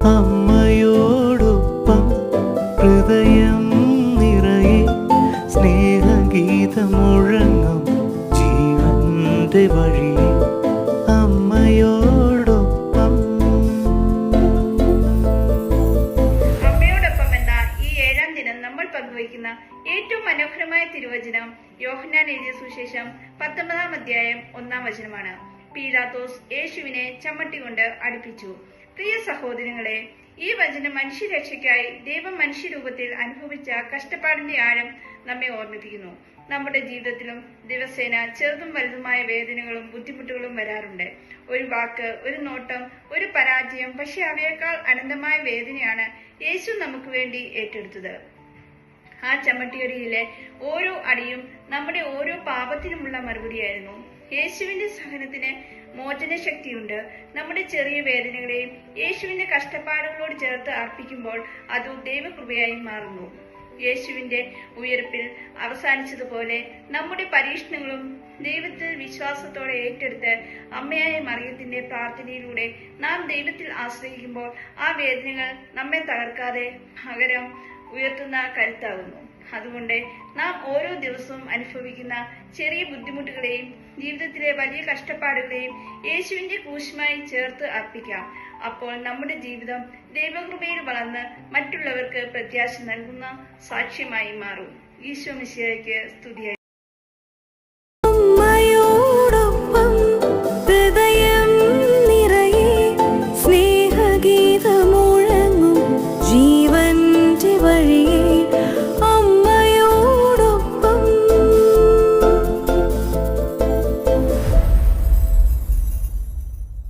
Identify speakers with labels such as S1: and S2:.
S1: അമ്മയോടൊപ്പം ഹൃദയം നിറയെ സ്നേഹഗീതമുഴങ്ങും ജീവന്റെ വഴിയെ അമ്മയോടൊപ്പം.
S2: അമ്മയോടൊപ്പം എന്ന ഈ 7-ാം ദിനം നമ്മൾ പങ്കുവയ്ക്കുന്ന ഏറ്റവും മനോഹരമായ തിരുവചനം യോഹന്നാൻ എഴുതിയ സുവിശേഷം 19-ാം അധ്യായം 1-ാം വചനമാണ്. പീലാത്തോസ് യേശുവിനെ ചമ്മട്ടി കൊണ്ട് അടിപ്പിച്ചു. പ്രിയ സഹോദരങ്ങളെ, ഈ വചനം മനുഷ്യരക്ഷയ്ക്കായി ദൈവം മനുഷ്യരൂപത്തിൽ അനുഭവിച്ച കഷ്ടപ്പാടിന്റെ ആഴം നമ്മെ ഓർമ്മിപ്പിക്കുന്നു. നമ്മുടെ ജീവിതത്തിലും ദിവസേന ചെറുതും വലുതുമായ വേദനകളും ബുദ്ധിമുട്ടുകളും വരാറുണ്ട്. ഒരു വാക്ക്, ഒരു നോട്ടം, ഒരു പരാജയം, പക്ഷെ അവയേക്കാൾ അനന്തമായ വേദനയാണ് യേശു നമുക്ക് വേണ്ടി ഏറ്റെടുത്തത്. ആ ചമ്മട്ടിയടിയിലെ ഓരോ അടിയും നമ്മുടെ ഓരോ പാപത്തിനുമുള്ള മറുപടിയായിരുന്നു. യേശുവിന്റെ സഹനത്തിന് മോചന ശക്തിയുണ്ട്. നമ്മുടെ ചെറിയ വേദനകളെയും യേശുവിന്റെ കഷ്ടപ്പാടുകളോട് ചേർത്ത് അർപ്പിക്കുമ്പോൾ അത് ദൈവകൃപയായി മാറുന്നു. യേശുവിന്റെ ഉയർപ്പിൽ അവസാനിച്ചതുപോലെ നമ്മുടെ പരീക്ഷണങ്ങളും ദൈവത്തിൽ വിശ്വാസത്തോടെ ഏറ്റെടുത്ത് അമ്മയായ മറിയത്തിന്റെ പ്രാർത്ഥനയിലൂടെ നാം ദൈവത്തിൽ ആശ്രയിക്കുമ്പോൾ ആ വേദനകൾ നമ്മെ തകർക്കാതെ പകരം ഉയർത്തുന്ന കരുത്താകുന്നു. അതുകൊണ്ട് നാം ഓരോ ദിവസവും അനുഭവിക്കുന്ന ചെറിയ ബുദ്ധിമുട്ടുകളെയും ജീവിതത്തിലെ വലിയ കഷ്ടപ്പാടുകളെയും യേശുവിന്റെ ക്രൂശുമായി ചേർത്ത് അർപ്പിക്കാം. അപ്പോൾ നമ്മുടെ ജീവിതം ദൈവകൃപയിൽ വളർന്ന് മറ്റുള്ളവർക്ക് പ്രത്യാശ നൽകുന്ന സാക്ഷ്യമായി മാറും. ഈശോ മിശിഹായ്ക്ക് സ്തുതിയായി.